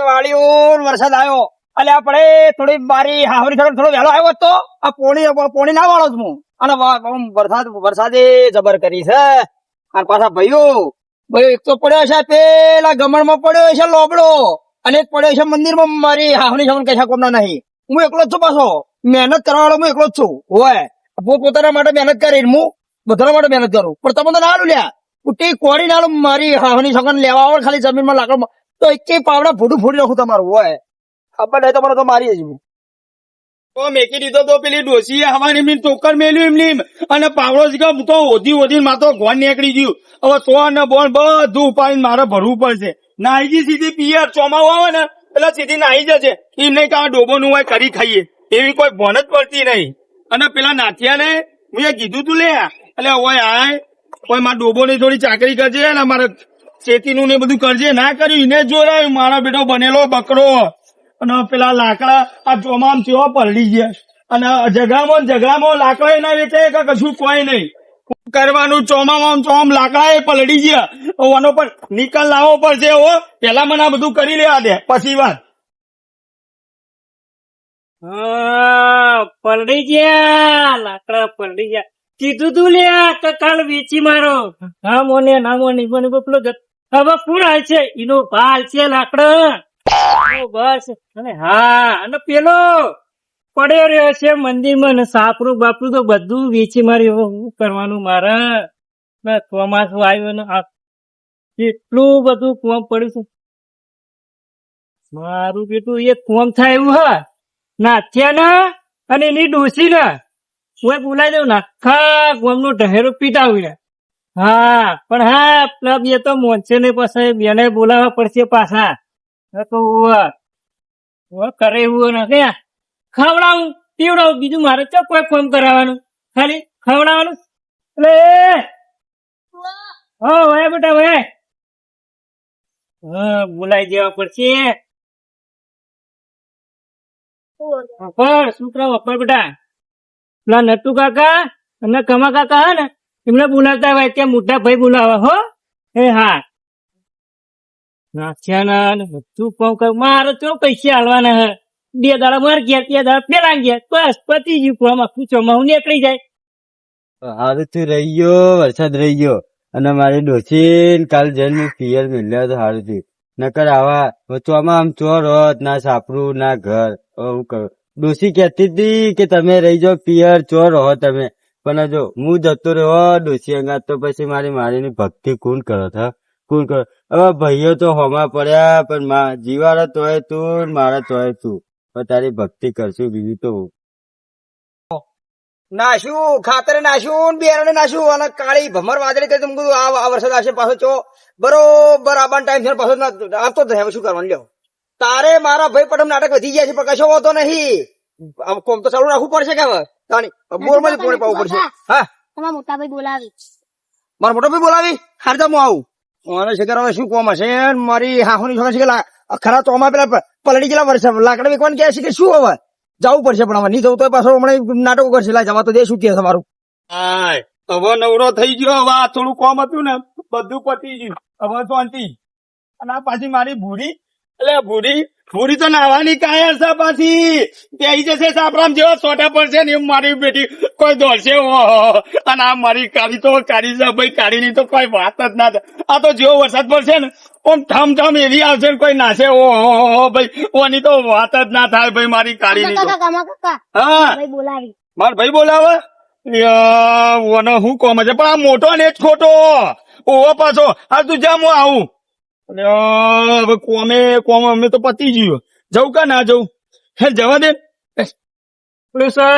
વાળીઓ વરસાદ આવ્યો એટલે આપણે થોડી બારી હાવરી થોડો વહેલો આવ્યો તો આ પોણી ના વાળો જ હું અને વરસાદે જબર કરી છે અને પાછા ભાઈઓ એક તો પડ્યો છે પેલા ગમણ માં પડ્યો છે લોબડો અને એક પડ્યો છે મંદિર માં મારી હાવની સમન કશા કોમના નહીં હું એકલો જ છું પાછો મહેનત કરવા વાળો હું એકલો જ છું હોય પોતાના માટે મહેનત કરી હું બધા માટે મહેનત કરું પણ તમે તો ના લ્યા ઉઠી કોડી ના મારી હાવની સગન લેવા આવે ખાલી જમીન માં લાકડો તો એક પાવડા ફોડી નાખું તમારું હોય ખબર નહીં તમારે તો મારી જ તો મેકી દીધો તો પેલી ડોસી હવાની મીન ટોકર મેલ્યું એમની અને પાવડો જ તો ઓધી માતો ગોન નીકળી ગયું હવે તો ને બોન બધું ઉપાડીને મારે ભરવું પડશે નાઈજી સીધી પિયર ચોમાવું આવે ને એટલે સીધી નાહી જશે એમ નહીં કે આ ડોબોનું હોય કરી ખાઈએ એવી કોઈ ભોન જ પડતી નહીં અને પેલા નાથિયા ને મેં કીધું તું લે એટલે ઓય આય કોઈ મારા ડોબો ની થોડી ચાકરી કરજે ને મારે ખેતીનું ને બધું કરજે ના કર્યું એને જોડાયું મારો બેટો બનેલો બકરો અને પેલા લાકડા આ ચોમામ કેવો પલળી ગયા અને ઝઘડામાં લાકડા ના વેચે કે કશું કોઈ નહીં કરવાનું ચોમામ લાકડા એ પલળી ગયા આનો પર નિકાલ લાવવો પડશે હો પેલા મને આ બધું કરી લેવા દે પછી વાત પલડી ગયા લાકડા પલડી ગયા કીધું તું લે કાલ વેચી મારો ના મોને મને પેલો હવે કોણ હાલ છે એનો ભાલ છે લાકડા બસ અને હા અને પેલો પડ્યો રહ્યો છે મંદિરમાં ને સાપરું બાપરું તો બધું વેચી માર્યું શું કરવાનું મારે ચોમાસું આવ્યું ને કેટલું બધું કોમ પડ્યું છે મારું બેટું એ કોમ થાય એવું હા નાથ્યા ના અને એની ડોસી ને હું બોલાવી દઉં આખા ગોમ નું ઢહેરું પીટાવ્યું હા પણ હા પેલા બે તો મોનશે ને પછી બેને બોલાવવા પડશે પાછા તો કરે એવું ને ખવડાવું પીવડાવું બીજું મારે તો કોઈ ફોન કરાવવાનું ખાલી ખવડાવવાનું એટલે હે બેટા હે હા બોલાવી દેવા પડશે છોકરા વપર બેટા પેલા નટુ કાકા અને કમા કાકા હે ને એમને બોલાવતા હોય ત્યાં મોટા ભાઈ બોલાવે હો એ હા તું કોમ કર મારે તો પૈસા હાલવાના હે 2 દાડા માર ગયા 2 દાડા પેલા ગયા બસ પતી ગયું કોમ આખું ચોમાહું નીકળી જાય હારું તું રહી ગયો વરસાદ રહી ગયો અને મારી ડોસી કાલ જઈને પિયર મેળ્યા તો હારું થયું નકર આવા ચોમાં આમ ચોર હોત ના સાપરું ના ઘર હું કરું ડોસી કહેતી હતી કે તમે રહી જાઓ પિયર ચોર હો તમે પણ જો હું જતો રહ્યો ડોસી અંગાત તો પછી મારીની ભક્તિ કોણ કરો था કોણ કરો હવે ભાઈઓ તો હોમાં પડ્યા પણ જીવાડા તોય તું મારા તોય તું પણ તારી ભક્તિ કરશું બીજું તો નાશું ખાતર નાશું બિયારણ નાશું અને કાળી ભમર વાદળી કરી તમે બધું આ વરસાદ આવશે પાછો ચો બરોબર આબાન ટાઈમ છે પાછો આવતો જ હવે શું કરવાનું લ્યો તારે મારા ભાઈ પટમ નાટક વધી ગયા છે પણ કશો હોતો નહીં કોમ તો ચાલુ રાખવું પડશે કે હવે બોર માંથી પોણે પાવું પડશે હા તમારા મોટા ભાઈ બોલાવી મારા મોટો ભાઈ બોલાવી હારતા હું આવું મને શિખર હવે શું કોમ હશે મારી હાહુની છોકરા શીખેલા ખરા ચોમાં પેલા પલડી ગયેલા વર્ષે લાકડા વેકવાનું કે છે કે શું હવે જવું પડશે પણ હવે નહીં જવું તો પાછો હમણાં નાટકો કરશે લા જવા તો દે શું કે તમારું હવે નવરો થઈ ગયો હવે આ થોડું કોમ હતું ને બધું પતી ગયું હવે શાંતિ અને આ પાછી મારી ભૂરી એટલે ભૂરી તો નાવાની કાયર છે પાછી ત્યાં જશે સાપરામ જેવો સોટા પડશે ને એમ મારી બેટી કોઈ દોડશે અને આ મારી કાળી તો કાળી છે ભાઈ કાળી ની તો કોઈ વાત જ ના થાય આ તો જેવો વરસાદ પડશે ને ઓમ ઠમ એવી આવશે ને કોઈ નાશે ઓ ભાઈ ઓની તો વાત જ ના થાય ભાઈ મારી કાળી ની હા બોલાવી માર ભાઈ બોલાવે ઓને હું કોમ છે પણ આ મોટો ને જ ખોટો ઓવો પાછો આ તું જા હું આવું હવે કોમે અમે તો પતી ગયું જવું કા ના જવું હે જવા દે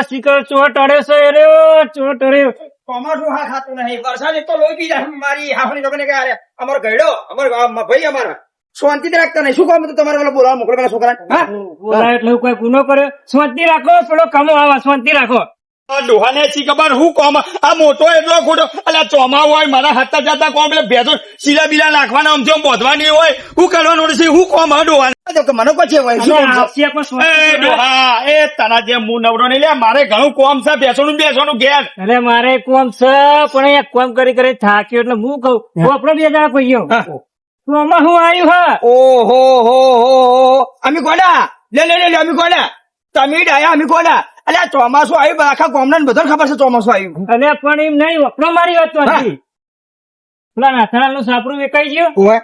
શિખર ચોટ અડે છે રે ચોટ અડે ચોમાસું હા ખાતું નહીં વરસાદ એક તો લોહી પી જાય મારી હાફની છોકરીને કે અમારો ગયડો અમારો ભાઈ અમારા શાંતિ રાખતા નહીં શું કામ તમારે પેલા બોલાવા મોકલો પેલા છોકરા હા બોલાય એટલે કોઈ ગુનો કર્યો શાંતિ રાખો થોડો કમો આવા શાંતિ રાખો ડોહાને શી ખબર હું કોમ આ મોટો એટલો ખોટો અલ્યા ચોમા હોય મારા હાથતા જતા કોમ એટલે ભેજો શીલા બીલા નાખવાના આમ જેમ બોધવાની હોય હું કરવાનું છે હું કોમ હા ડોહા મને પછી ડોહા એ તારા જેમ હું નવરો નહીં લે મારે ઘણું કોમ છે બેસવાનું ઘેર અરે મારે કોમ છે પણ એક કોમ કરી થાક્યો એટલે હું કઉ આપડે 2 જણા પૈયો તો આમાં શું આવ્યું હા ઓહો હો હો અમે કોના લે લે લે લે અમે કોના તમે ડાયા અમે કોના અલ્યા ચોમાસું આવ્યું આખા ગામડાને બધાને ખબર છે ચોમાસું આવ્યું અને પણ એમ નહીં વપરો મારી વાત નથી પેલા નાથાણાનું સાપડું વેચાઈ ગયું ઓવે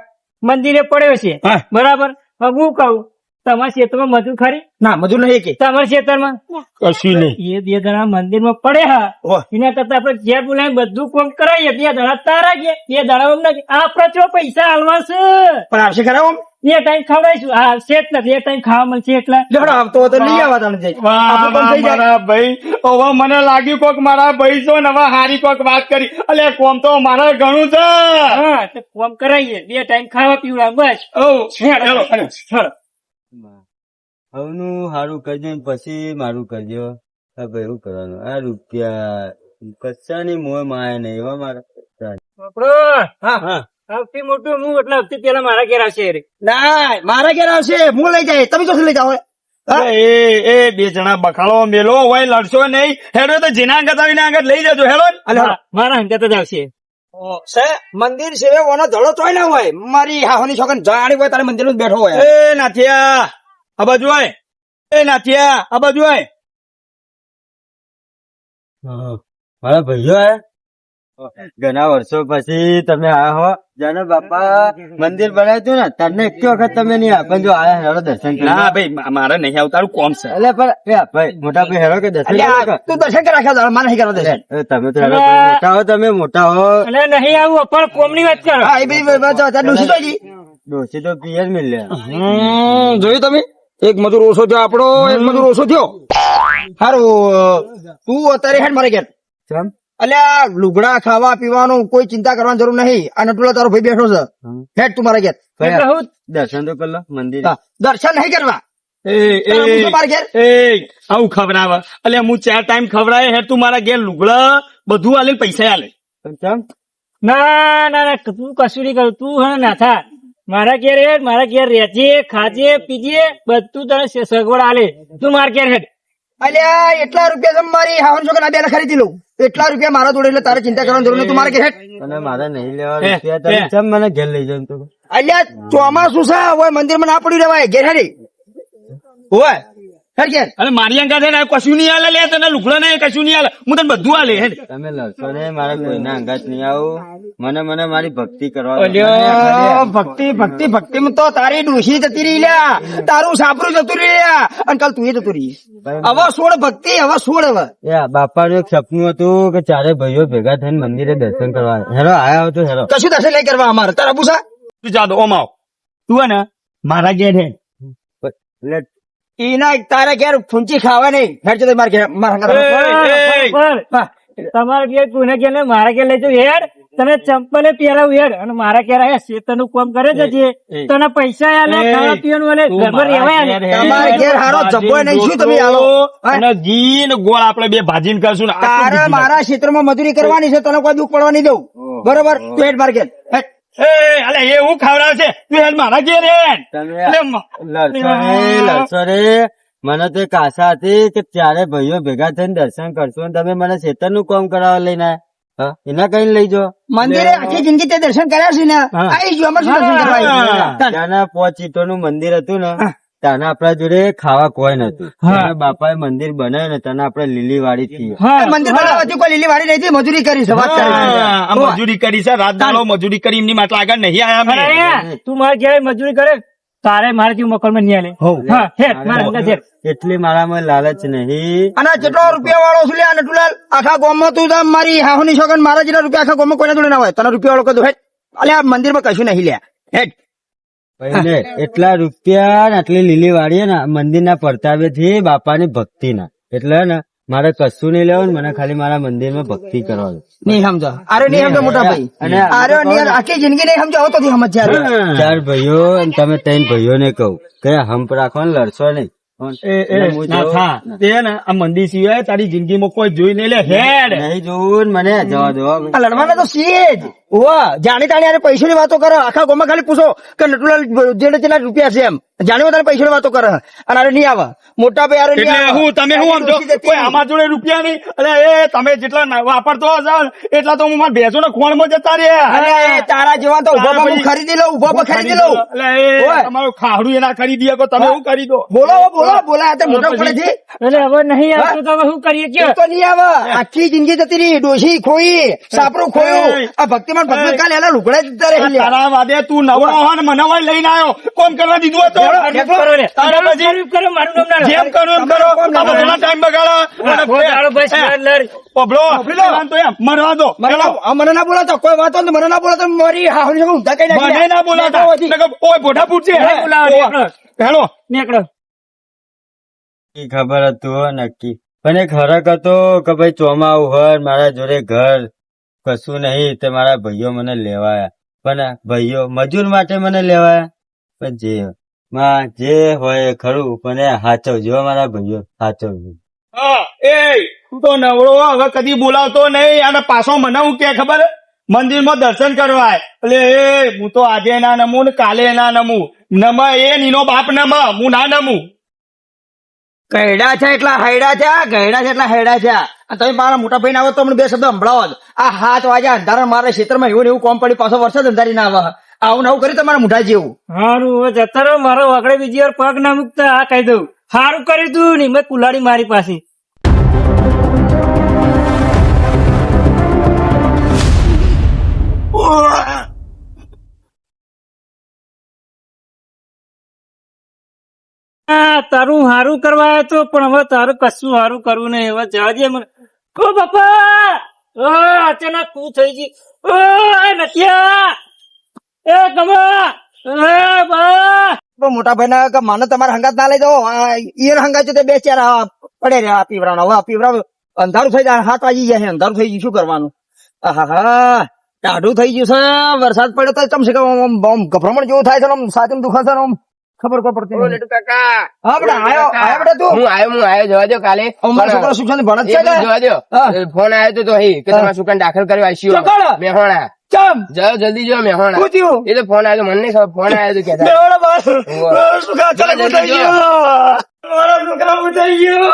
મંદિરે પડ્યો છે હા. બરાબર હવે હું કહું તમારા ક્ષેત્રમાં મજૂર ખરી ના મજૂર નહીં કે તમારા ક્ષેત્રમાં કશું નહીં એ બે જણા મંદિરમાં પડે હા ઓહ. એના કરતા આપણે ઘેર બોલાવી બધું કોમ કરાવીએ બે દડા તારા ગયા બે દડા નથી આપડે ચો પૈસા હાલવા છે પણ આવશે ખરા આમ એ ટાઈમ ખવડાવીશું હા શેઠ નથી એ ટાઈમ ખાવા મળશે એટલે લેવડો આવતો હોય તો લઈ આવવા તમે જઈ વાહ, આપણું પણ થઈ વાહ, જાય મારા ભાઈ હવે મને લાગ્યું કોક મારા ભાઈ છો ને હવે હારી કોક વાત કરી અલે કોમ તો મારે ઘણું છે હા તો કોમ કરાવીએ બે ટાઈમ ખાવા પીવડા બસ ઓ હેલો, હેલો. હવનું સારું કરજો ને પછી મારું કરજો હવે એવું કરવાનું આ રૂપિયા કચ્ચાની મોય માયા નહીં એવા મારા કચ્ચા. બાપડો હા સૌથી મોટું હું એટલે હપ્તે પેલા મારા ઘેર આવશે રે ના મારા ઘેર આવશે હું લઈ જાય તમે ચોથી લઈ જાઓ હા? એ બે જણા બખાડો મેલો હોય લડશો નહીં હેડો તો જેના અંગત આવીને અંગત લઈ જજો હેડો હા, મારા અંગત જ આવશે છે મંદિર છે ઓનો ધડો તોય ના હોય મારી હાહોની છોકન જાણી હોય તારે મંદિર બેઠો હોય એ નાથિયા આ બાજુ આય એ નાથિયા આ બાજુ આય હા. મારા ભાઈઓ ઘણા વર્ષો પછી તમે આયા હો જાનો બાપા મંદિર બનાવ્યું હતું ને તમને એક વખત તમે નહીં આ પણ જો આયા હેરો દર્શન કરી ના ભાઈ મારે નહીં આવતારું કોમ છે એટલે પણ એ ભાઈ મોટા ભાઈ હેરો કે દર્શન અલ્યા, કરો કે? તું દર્શન કર રાખ્યા દાડો, મારે નહીં કરવા દર્શન એ તમે તો હેરો ભાઈ મોટા હો તમે મોટા હો એટલે નહીં આવું પણ કોમ ની વાત કરો હા એ બધી ડોસી જોઈ ડોસી તો પિયર મિલ્યા જોયું તમે એક મજૂર ઓછો થયો આપણો એક મજૂર ઓછો થયો સારું તું અત્યારે હેડ મારે ઘેર ચમ અલ્યા લુગડા ખાવા પીવાનું કોઈ ચિંતા કરવાની જરૂર નહીં અને ટુલો તારો ભાઈ બેઠો છે હેડ તું મારા ઘેર એટલે હું દર્શન તો કરી લો મંદિર હા, દર્શન નહીં કરવા એ તારા મૂછો મારા ઘેર એ આવું ખવડાવે એટલે હું 4 ટાઈમ ખવડાવે હેડ તું મારા ઘેર લુગડા બધું આલે પૈસા આલે ચમ ના ના ના તું કશું નહીં કરું તું હા નાથા મારા ઘેર હેડ મારા ઘેર રહેજે ખાજે પીજે બધું તને સગવડ આલે તું મારા ઘેર હેડ અલ્યા એટલા રૂપિયા છે મારી હાવન છોકરા બે ખરીદી લઉં એટલા રૂપિયા મારા જોડે એટલે તારે ચિંતા કરવાની જરૂર નહીં તું મારે ઘેર હેડ અને મારે નહીં લેવા રૂપિયા તમે ચમ મને ઘેર લઈ જાવ તો અલ્યા ચોમાસું છે હોય મંદિરમાં ના પડ્યું રેવાય ઘેર હેડી હોય હેડ ઘેર અને મારી અંગા છે ને કશું નહીં આલે લે તને લુગડા નહીં કશું નહીં આલે હું તને બધું આલે હેડ તમે લડશો ને મારા કોઈના અંગાત નહીં આવું મને મારી ભક્તિ કરવા દો. અલ્યા ભક્તિ ભક્તિ ભક્તિ માં તો તારી ડોશી જતી રહી લ્યા તારું સાપરું જતું રહી લ્યા અને કાલ તું એ જતું રહી હવે છોડ ભક્તિ હવે છોડ હવે એ બાપાનું એક સપનું હતું કે ચારે ભાઈઓ ભેગા થઈને મંદિરે દર્શન કરવા હેરો આયા હો તો હેરો કશું દર્શન નહીં કરવા અમારે તારા પૂછા તું જા દો ઓમ આવ તું હે ને મારા ઘેર હેડ એટલે એના તારા ઘેર ફૂંચી ખાવા નહીં હેડ જતો મારા ઘેર મારા ઘર તમારા ઘેર કોને ઘેર ને મારા ઘેર લઈ જાવ હેડ તને ચંપલે પહેરાવું હેડ અને મારા ઘેર આયા શેતર નું કામ કરે છે જે તને પૈસા આલે ખાવા પીવાનું આલે ઘરમાં રહેવાય આલે તમારા ઘેર હારો જબ્બો નહીં શું તમે આલો અને ઘી ને ગોળ આપણે બે ભાજીને કરશું ને આટલું તારે ઘી મારા ક્ષેત્રમાં મજૂરી કરવાની છે તને કોઈ દુઃખ પડવા નહીં દઉં બરોબર તું હેડ મારા ઘેર હેડ. એ અલે એવું ખવડાવશે તું હેડ મારા ઘેર હેડ તમે અલે લડશો રે મને તો એક આશા હતી કે ચારે ભાઈઓ ભેગા થઈને દર્શન કરશો અને તમે મને ખેતર નું કામ કરાવવા લઈને આયા. હા એના કઈ લઈ જો મંદિરે આખી જિંદગી તે દર્શન કર્યા છે ને આવી ગયું અમારે શું દર્શન કરવા આવી ગયું? ત્યાંના 5 ઈંટો નું મંદિર હતું ને ત્યાંના આપણા જોડે ખાવા કોઈ નતું ત્યાંના બાપાએ મંદિર બનાવ્યું ને ત્યાંના આપણે લીલી વાડી થી મંદિર બનાવવાથી કોઈ લીલી વાડી નહીં મજૂરી કરી છે વાત કરી આ મજૂરી કરી છે રાત દાડો મજૂરી કરી એમની માટે આગળ નહીં આયા અમે. અરે, તું મારા ઘેર મજૂરી કરે તારે મારે જેવું મકરમાં નહીં આલે હા હેડ મારા અંગત હેડ એટલી મારામાં લાલચ નહીં અને જેટલો રૂપિયા વાળો છું લે અને ટુલાલ આખા ગામમાં તું તો મારી હાહુની છોકન મારા જેટલા રૂપિયા આખા ગામમાં કોઈના જોડે ના હોય તને રૂપિયા વાળો કદું હેડ અલે આ મંદિરમાં કશું નહીં લે હેડ પહેલે એટલા રૂપિયા ને આટલી લીલી વાડી ને મંદિરના પરતાવે થી બાપાની ભક્તિ ના એટલે ને મારે કશું નહીં લેવું ને મને ખાલી મારા મંદિરમાં ભક્તિ કરવાની નહીં સમજો અરે નહીં સમજો મોટા ભાઈ અને અરે નહીં આખી જિંદગી નહીં સમજો હવે તો સમજ ચાર ભાઈઓ અને તમે 3 ભાઈઓને કહું કે હંપ રાખો ને લડશો નહીં ના થા. તે ને આ મંદિર સિવાય તારી જિંદગીમાં કોઈ જોઈ નહીં લે હેડ નહીં જોવું ને મને જવા દો લડવાના તો છીએ જ ઓવા જાણી તાણી પૈસા ની વાતો કરો આખા ગામમાં ખાલી પૂછો કે નટુલાલ જેટલા રૂપિયા છે એમ જાણે વધારે પૈસા વાતો કરે અને આરે નહીં આવે મોટા ભાઈ આરે નહીં એટલે આવે. હું તમે શું સમજો ડોશી જતી કોઈ રહી. આમાં જોડે રૂપિયા નહીં એટલે એ તમે જેટલા વાપરતો હશો એટલા તો હું મારા ભેંસો ને ખોણમાં જતા રહ્યા અરે એ તારા જેવા તો ઉભા તારા પર હું પછી- ખરીદી લઉં ઉભા પર ખરીદી લઉં. એટલે એ ઓય. તમારું ખાહડું એના ખરીદી શકો તમે એવું કરી દો બોલો બોલો આ તો મોટા પડે છે એટલે હવે નહીં આવતું તો હવે શું કરીએ એ કયો તો નહીં આવે આખી જિંદગી જતી રહી ડોશી ખોઈ સાપરું ખોયું આ ભક્તિમાન ભગવાન કાલે એના લુગડા જતા રહે તારા વાદે તું નવરો હો ને મને વાય લઈને આવ્યો કોમ કરવા દીધું હતો કરો ને તારા પછી કરો મારું નામ ના જેમ કરું એમ કરો આ બધાનો ટાઈમ બગાડો તારો બસ લર. પબડો તો એમ મરવા દો મને ના બોલાતો કોઈ વાતો નહીં મને ના બોલાતો મારી હાહરી હું ધકાઈ નાખી મને ના બોલાતા ઓય ભોઠા પૂછે બોલાવો, નીકળો. હેલો નીકળો. ઈ ખબર હતું હો નક્કી પણ એક હરક હતો કે ભાઈ ચોમા ઉહર મારા જોડે ઘર કશું નહીં તે મારા ભાઈઓ મને લેવાયા પણ ભાઈઓ મજૂર માટે મને લેવાયા પણ જે હોય એ ખરું પણ એ હાચવજો મારા ભાઈઓ હાચવજો. હા એ તું તો નવરો હવે કદી બોલાવતો નહીં અને પાછો મને હું કે ખબર મંદિરમાં દર્શન કરવા એટલે એ હું તો આજે ના નમું ને કાલે ના નમું નમ એ નીનો બાપ નમ હું ના નમું ગયડા છે એટલા હૈડા છે ગયડા છે એટલા હૈડા છે અને તમે મારા મોટા ભાઈ ના આવે તો મને બે શબ્દ સંભળાવો જ. આ 7 વાગ્યા અંધારા મારા ક્ષેત્રમાં એવું ને એવું કોમ પડી પાછો વરસાદ અંધારી ના આવે આવું ને આવું કરી તમારા મોઢા જેવું હારું હવે જતા રહો મારો વાગડે બીજી વાર પગ ના મૂકતા આ કહી દઉં હારું કરી તું નહીં મેં કુલાડી મારી પાસે તારું હારું કરવા આવ્યો તો પણ હવે તારું કશું હારું કરવું નહીં હવે જવા દે મને ઓ બાપા અચાનક શું થઈ ગઈ ઓ નટિયા એ ગમા એ બા મોટા ભાઈ ના મને તમારા હંગાત ના લઈ જાઓ ઈયર હંગાત છે તે બે ચાર પડે રહ્યા પીવરાનો હવે પીવરાવ અંધારું થઈ જાય 7 વાગી ગયા છે અંધારું થઈ ગયું શું કરવાનું આહા ટાઢું થઈ ગયું છે વરસાદ પડ્યો તો ચમશે ગભરામણ જેવું થાય છે આમ સાચું દુખાશે આમ ખબર કોઈ પડતી નથી. કાકા હા બેટા આયો બેટા તું હું આયો જવા દો કાલે અમારા છોકરા શિક્ષણ ભણત છે કે? જવા દો હા. ફોન આવ્યો તો અહીં કે તમારા છોકરાને દાખલ કર્યો આઈસીયુ ચોકડ? મેહોણા ચમ જાઓ જલ્દી જો મેહોણા શું થયું? એ તો ફોન આવ્યો મને નહીં ખબર ફોન આવ્યો તો કેતા બેવડા બાર. ઓવા. મારા છોકરા ચાલક ઉઠાઈ ગયો. મારા છોકરા ઉઠાઈ ગયો.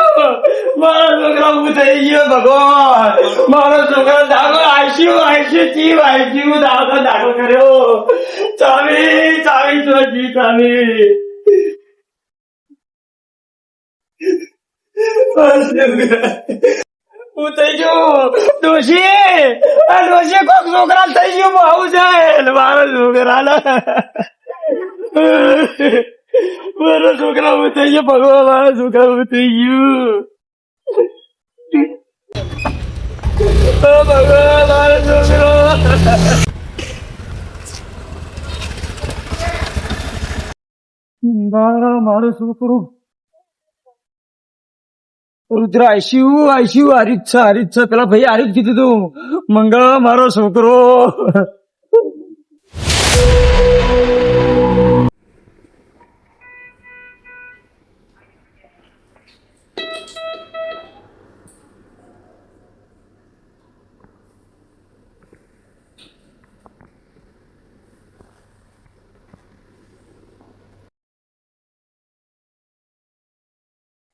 મારા છોકરા ઉઠાઈ ગયો ભગવાન. મારા છોકરા દાખલ આઈસીયુ દાખલ કર્યો. ચાવી જોજી ચાવી. હું થઈ ગયું ડોશી આ ડોશી કોક છોકરા થઈ ગયું હું આવું છે મારા છોકરા મારા છોકરા હું થઈ ગયો ભગવાન મારા છોકરા હું થઈ ગયું ભગવાન મારા છોકરા મારું છોકરું રુદ્ર આઈસીયુ હારી જ છે પેલા ભાઈ હારી જ કીધું તું મંગળ મારો છોકરો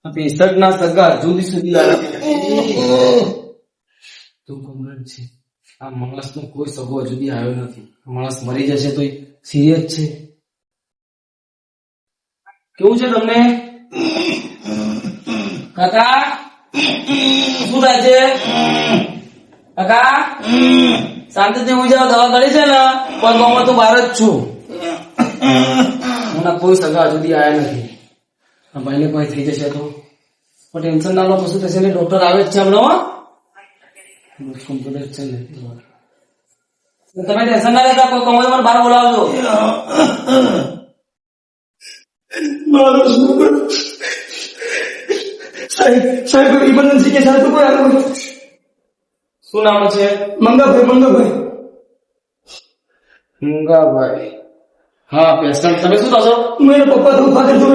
પેસઠ ના સગા હજુ સુધી આવ્યા તો કમ્પ્લેટ છે આ માણસ નો કોઈ સગો હજુ સુધી આવ્યો નથી માણસ મરી જશે તો સિરિયસ છે કેવું છે તમને કાકા શું થાય છે કાકા શાંતિથી હું જાવ દવા કરી છે ને પણ હું તો બહાર જ છું મને કોઈ સગા હજુ સુધી આવ્યા નથી આ ભાઈને કોઈ થઈ જશે તો પણ ટેન્શન ના લો કશું થશે ને ડોક્ટર આવે જ છે હમણાં કમ્પ્યુટર છે ને તમે ટેન્શન ના લેતા કોઈ કમો મને બહાર બોલાવજો મારો છોકરો સાહેબ ઇમરજન્સી કે સાહેબ કોઈ આવ્યું શું નામ છે મંગાભાઈ મંગાભાઈ હા પેશન્ટ તમે શું કહો છો मेरे पप्पा तो फादर तो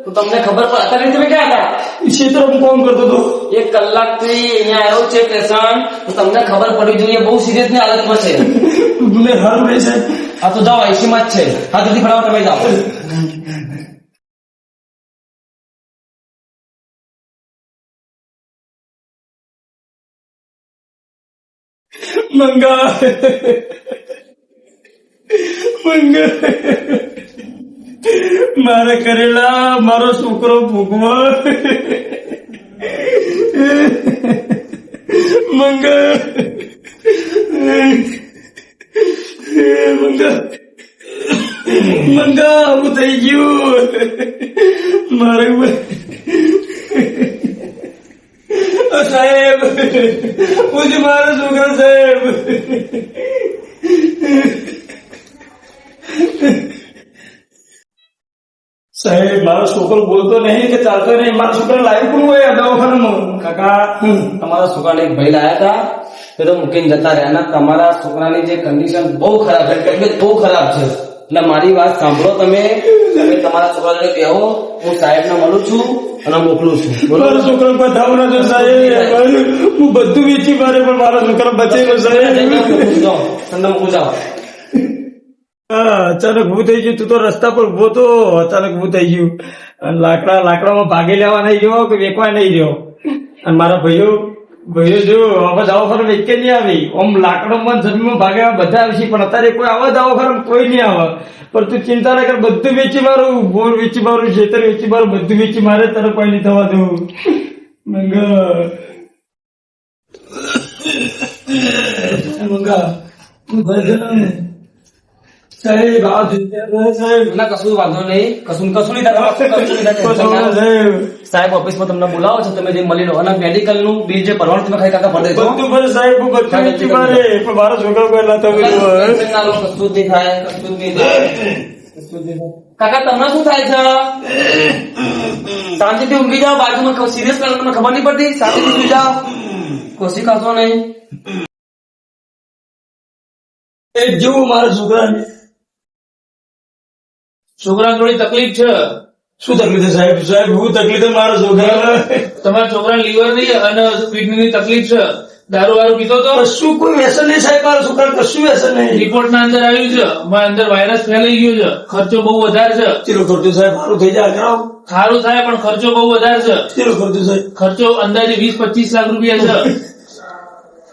તો તમને ખબર પડે અત્યારે તમે ક્યાં હતા क्षेत्र में काम करता तो 1 કલાકથી અહીંયા આવ્યો છે પેશન્ટ તો તમને ખબર પડવી જોઈએ બહુ સિરિયસ ની હાલતમાં છે मैं हार में से હા તો જાઓ આઈસી માં જ છે હા જલ્દી ફટાફટ તમે જાઓ મંગા મંગા મારે કરેલા મારો છોકરો ભૂગવા મંગા મંગા મંગા આવું થઈ ગયું મારે સાહેબ હું જ મારો છોકરો સાહેબ સાહેબ મારો છોકરો બોલતો નહીં કે ચાલતો નહીં મારા છોકરા લાવી કોણ હોય આ દવાખાનામાં કાકા તમારા છોકરાને એક ભાઈ લાયા હતા તે તો મૂકીને જતા રહ્યા અને તમારા છોકરાની જે કન્ડિશન બહુ ખરાબ છે તબિયત બહુ ખરાબ છે એટલે મારી વાત સાંભળો તમે તમારા છોકરા જોડે બેહો હું સાહેબને મળું છું અને મોકલું છું મારો છોકરો બતાવો ના સાહેબ હું બધું વેચી મારે પણ મારો છોકરો બચે સાહેબ તમને મૂકું જાઓ હા અચાનક ઊભું થઈ ગયું તું તો રસ્તા પર ઉભો તો અચાનક ઊભું થઈ ગયું અને લાકડામાં ભાગી લેવા નહીં ગયો કે વેચવા નહીં ગયો અને મારા ભાઈઓ જો હવે દવાખાના વેચકે નહીં આવી આમ લાકડામાં જમીનમાં ભાગ્યા બધા આવશે પણ અત્યારે કોઈ આવે દવાખાના કોઈ નહીં આવે પણ તું ચિંતા ના કર બધું વેચી મારું બોર વેચી મારું ખેતર વેચી મારું બધું વેચી મારે તને કોઈ નહીં થવા દઉં મંગા સાહેબ સાહેબ ના કશું વાંધો નહીં કશું નહીં થાય. સાહેબ ઓફિસમાં તમને બોલાવો છો તમે જે મળી લો અને મેડિકલ નું બિલ જે ભરવાનું તમે ખાલી કાકા ભરી દેજો બધું ભલે સાહેબ હું બધું વેચી મારે પણ મારો છોકરો કોઈ ના થવું જોઈએ. કશું જ નહીં થાય કશું જ નહીં થાય. કાકા તમને શું થાય છે શાંતિથી ઊંઘી જાઓ બાજુમાં સિરિયસ તમને ખબર નહીં પડતી શાંતિથી ઊંઘી જાઓ કોશી ખાશો નહીં એક જેવું મારા છોકરાને છોકરા થોડી તકલીફ છે. શું તકલીફ છે સાહેબ સાહેબ હું તકલીફ છે મારા છોકરા તમારા છોકરા લીવર ની અને કિડની ની તકલીફ છે. દારૂ વારૂ પીતો તો કશું કોઈ વ્યસન નહીં સાહેબ મારા છોકરા કશું વ્યસન નહીં. રિપોર્ટ ના અંદર આવ્યું છે મારા અંદર વાયરસ ફેલાઈ ગયો છે. ખર્ચો બહુ વધારે છે. ચીરો ખર્ચો સાહેબ સારું થઈ જાય કરાવો સારું થાય પણ ખર્ચો બહુ વધારે છે. ચીરો ખર્ચો સાહેબ ખર્ચો અંદાજે 20-25 લાખ રૂપિયા છે.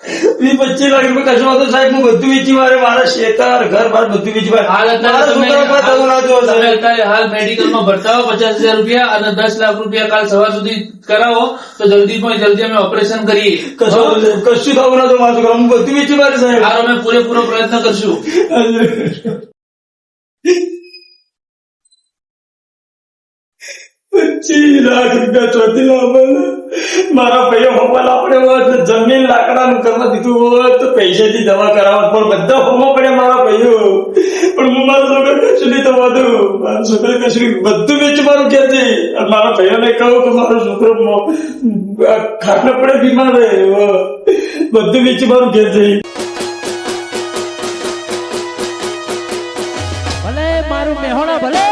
20-25 લાખ રૂપિયા કશું વાંધો સાહેબ હું બધું વેચી મારે મારા શેતર ઘર બાર બધું વેચી મારે હાલ મારા છોકરા કોઈ થવું ના જોઈએ તમે સાહેબ. અત્યારે હાલ મેડિકલ માં ભરતા હો 50,000 રૂપિયા અને 10 લાખ રૂપિયા કાલ સવાર સુધી કરાવો તો જલ્દી અમે ઓપરેશન કરીએ. કશું થવું ના જોઈએ મારા છોકરા હું બધું વેચી મારે સાહેબ હાલ અમે પૂરેપૂરો પ્રયત્ન કરશું. 25 લાખ રૂપિયા ચોથી લાવવાના. મારા ભાઈઓ હોમા આપણે હોત જમીન લાકડાનું કરવા દીધું હોત તો પૈસાથી દવા કરાવત પણ બધા હોમા પડ્યા મારા ભાઈઓ પણ હું મારા છોકરા કશું નહીં થવા દઉં મારા છોકરા કશું બધું વેચી મારું કે છે અને મારા ભાઈઓને કહું કે મારો છોકરો ખાટલા પડે બીમાર રહે બધું વેચી મારું કે છે. ભલે મારું મેહોણા ભલે